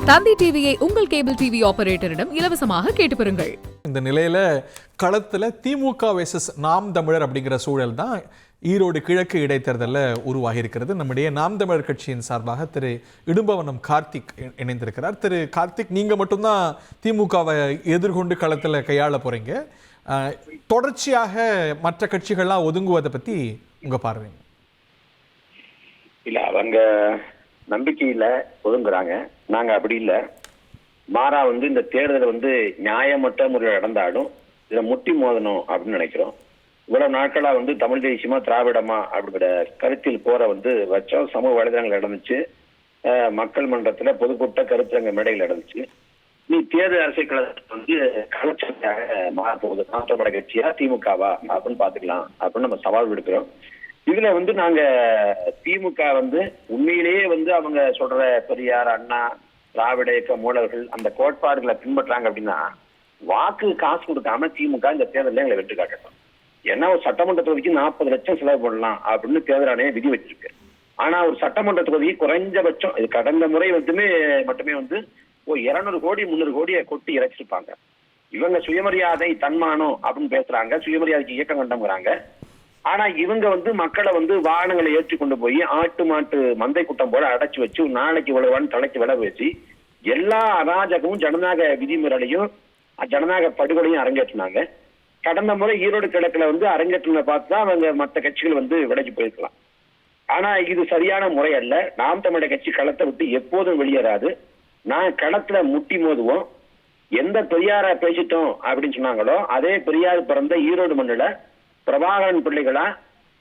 தந்தி டிவியை உங்கள் cable TV ஆபரேட்டரிடம் இலவசமாக கேட்டு பெறுங்கள். இந்த நிலையில களத்துல திமுக வெர்சஸ் நாம் தமிழர் அப்படிங்கிற சூழல் தான் ஈரோடு கிழக்கு இடைத்தேர்தலில் உருவாகி இருக்கிறது. நம்முடைய நாம் தமிழர் கட்சியின் சார்பாக திரு இடும்பவனம் கார்த்திக் இணைந்திருக்கிறார். திரு கார்த்திக், நீங்க மட்டும்தான் திமுகவை எதிர்கொண்டு களத்துல கையாள போறீங்க. தொடர்ச்சியாக மற்ற கட்சிகள்லாம் ஒதுங்குவதை பத்தி உங்க பார்வை? இல்ல, அவங்க நம்பிக்கையில ஒதுங்குறாங்க. நாங்க அப்படி இல்லை. மாறா இந்த தேர்தல் நியாயமற்ற முறையில் நடந்தாலும் இதை முட்டி மோதணும் அப்படின்னு நினைக்கிறோம். இவ்வளவு நாட்களா தமிழ் தேசியமா திராவிடமா அப்படிங்கிற கருத்தில் போற வச்சோம். சமூக வலைதளங்கள் நடந்துச்சு, மக்கள் மன்றத்துல பொதுக்கூட்ட கருத்தரங்க மேடைகள் நடந்துச்சு. நீ தேர்தல் அரசியல் கலச்சலையாக மாறப்போகுது, நாட்டோட கட்சியா திமுகவா அப்படின்னு பாத்துக்கலாம் அப்படின்னு நம்ம சவால் விடுக்கிறோம். இதுல நாங்க திமுக உண்மையிலேயே அவங்க சொல்ற பெரியார், அண்ணா, திராவிட இயக்க மூலர்கள் அந்த கோட்பாடுகளை பின்பற்றாங்க அப்படின்னா வாக்கு காசு கொடுக்காம திமுக இந்த தேர்தலில் எங்களை வெற்றி காட்டட்டும். ஏன்னா ஒரு சட்டமன்ற தொகுதிக்கு 40 லட்சம் செலவு பண்ணலாம் அப்படின்னு தேர்தல் ஆணையம் விதி வச்சிருக்கு. ஆனா ஒரு சட்டமன்ற தொகுதி குறைஞ்சபட்சம் இது கடந்த முறை மட்டுமே 200 கோடி 300 கோடியை கொட்டி இறைச்சிருப்பாங்க. இவங்க சுயமரியாதை தன்மானம் அப்படின்னு பேசுறாங்க, சுயமரியாதைக்கு இயக்கம் கண்டம்ங்கிறாங்க. ஆனா இவங்க மக்களை வாகனங்களை ஏற்றி கொண்டு போய் ஆட்டு மாட்டு மந்தை கூட்டம் போல அடைச்சு வச்சு நாளைக்கு இவ்வளவுன்னு தலைக்கு விளை வச்சு எல்லா அராஜகமும் ஜனநாயக விதிமுறைகளையும் ஜனநாயக படுகொலையும் அரங்கேற்றினாங்க. கடந்த முறை ஈரோடு கிழக்குல அரங்கேற்றின பார்த்து தான் அவங்க மற்ற கட்சிகள் விலகி போயிருக்கலாம். ஆனா இது சரியான முறை அல்ல. நாம் தமிழர் கட்சி களத்தை விட்டு எப்போதும் வெளியேறாது. நான் களத்துல முட்டி மோதுவோம். எந்த பெரியார பேசிட்டோம் அப்படின்னு சொன்னாங்களோ அதே பெரியார் பிறந்த ஈரோடு மண்ணுல பிரபாகரன் பிள்ளைகளா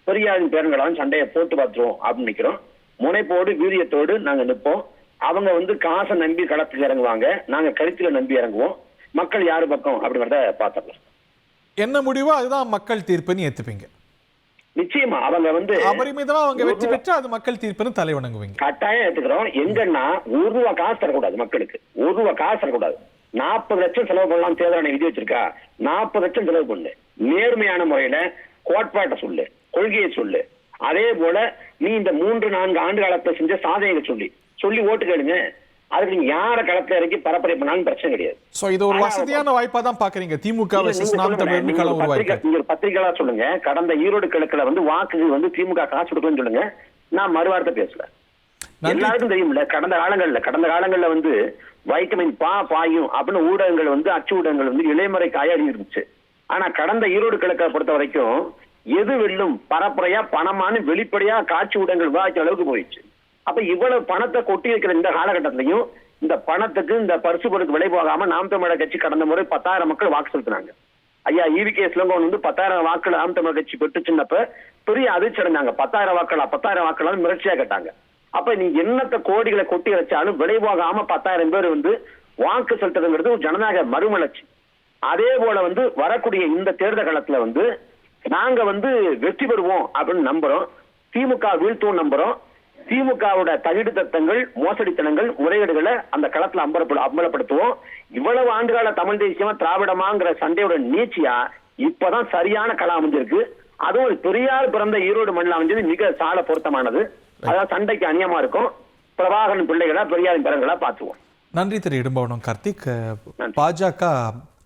பெரியாரின் பேரன்களாம் சண்டையை போட்டு பார்த்துருவோம் அப்படின்னு நிக்கிறோம். முனைப்போடு வீரியத்தோடு நாங்க நிற்போம். அவங்க காசை நம்பி களத்துக்கு இறங்குவாங்க, நாங்க கருத்துல நம்பி இறங்குவோம். மக்கள் யாரு பக்கம் அப்படிங்கிறத பார்த்துக்கலாம். என்ன முடிவோ அதுதான் மக்கள் தீர்ப்புன்னு ஏத்துப்பீங்க? நிச்சயமா அவங்க அபரிமிதமா அவங்க வெற்றி பெற்று அது மக்கள் தீர்ப்புன்னு தலை வணங்குவீங்க? கட்டாயம் ஏத்துக்கிறோம். எங்கன்னா ₹1 காசு தரக்கூடாது, மக்களுக்கு ₹1 காசு தரக்கூடாது. 40 லட்சம் செலவு பண்ணலாம் தேர்தல் ஆணையம் விதி வச்சிருக்கா. 40 லட்சம் செலவு பண்ணு, நேர்மையான முறையில கோட்பாட்டை சொல்லு, கொள்கையை சொல்லு. அதே போல நீ இந்த 3-4 ஆண்டு காலத்தை செஞ்ச சாதனைகளை சொல்லி ஓட்டு கேளுங்க. அதுக்கு நீங்க யார களத்துல இறக்கி பரப்புரை பண்ணாலும் பிரச்சனை கிடையாது. சோ இது ஒரு வசதியான வாய்ப்பா தான் பாக்குறீங்க திமுக வெர்சஸ் நாம் தமிழர் களம் உருவாக்கி. நீங்க பத்திரிகையா சொல்லுங்க, கடந்த ஈரோடு கிழக்குல வாக்குகள் திமுக காசு கொடுக்கணும்னு சொல்லுங்க. நான் மறுவார்த்தை பேசல. எல்லாருக்கும் தெரியும்ல, கடந்த காலங்கள்ல வைட்டமின் பாயும் அப்படின்னு ஊடகங்கள் அச்சு ஊடகங்கள் இளைமுறை காயாடி இருந்துச்சு. ஆனா கடந்த ஈரோடு கிழக்கை பொறுத்த வரைக்கும் எது வெல்லும் பரப்புரையா பணமானு வெளிப்படையா காட்சி ஊடகங்கள் விவாதிக்கிற அளவுக்கு போயிடுச்சு. அப்ப இவ்வளவு பணத்தை கொட்டி வைக்கிற இந்த காலகட்டத்திலையும் இந்த பணத்துக்கு இந்த பரிசு பொருளுக்கு விலை போகாம நாம் தமிழர் கட்சி கடந்த முறை 10,000 மக்கள் வாக்கு செலுத்தினாங்க. ஐயா EVK இளங்கோவன் 10,000 வாக்குகள் நாம் தமிழர் கட்சி பெற்றுச்சுன்னப்ப பெரிய அதிர்ச்சி அடைஞ்சாங்க. 10,000 வாக்குகள் மிரட்சியா கேட்டாங்க. அப்ப நீ என்னத்த கோடிகளை கொட்டி வச்சாலும் விலை போகாம 10,000 பேர் வாக்கு செலுத்துறதுங்கிறது ஒரு ஜனநாயக மறுமலர்ச்சி. அதே போல வரக்கூடிய இந்த தேர்தல் காலத்துல நாங்க வெற்றி பெறுவோம் அப்படின்னு நம்புறோம். திமுக வீழ்த்துவோம் நம்புறோம். திமுகவோட தகிடு தத்தங்கள், மோசடித்தனங்கள், முறைகேடுகளை அந்த களத்துல அம்பலப்படுத்துவோம். இவ்வளவு ஆண்டுகால தமிழ் தேசியமா திராவிடமாங்கிற சண்டையோட நீச்சியா இப்பதான் சரியான களம் அமைஞ்சிருக்கு. அதுவும் ஒரு பெரியார் பிறந்த ஈரோடு மண்ணில் அமைஞ்சது மிக சால பொருத்தமானது. அதாவது சண்டைக்கு அநியமா இருக்கும். பிரபாகரன் பிள்ளைகளா பெரியாரின் பிறங்களா பார்த்துவோம். நன்றி திரு இடும்பவனம் கார்த்திக். பாஜக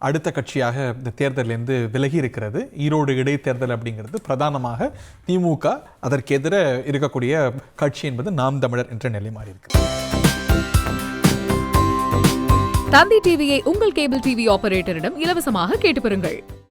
அடுத்த கட்சியாக இந்த தேர்தலிலிருந்து விலகி இருக்கிறது. ஈரோடு இடைத்தேர்தல் அப்படிங்கிறது பிரதானமாக திமுக அதற்கு எதிர இருக்கக்கூடிய கட்சி என்பது நாம் தமிழர் என்ற நிலை மாறி இருக்கு. தந்தி டிவியை உங்கள் கேபிள் டிவி ஆபரேட்டரிடம் இலவசமாக கேட்டு பெறுங்கள்.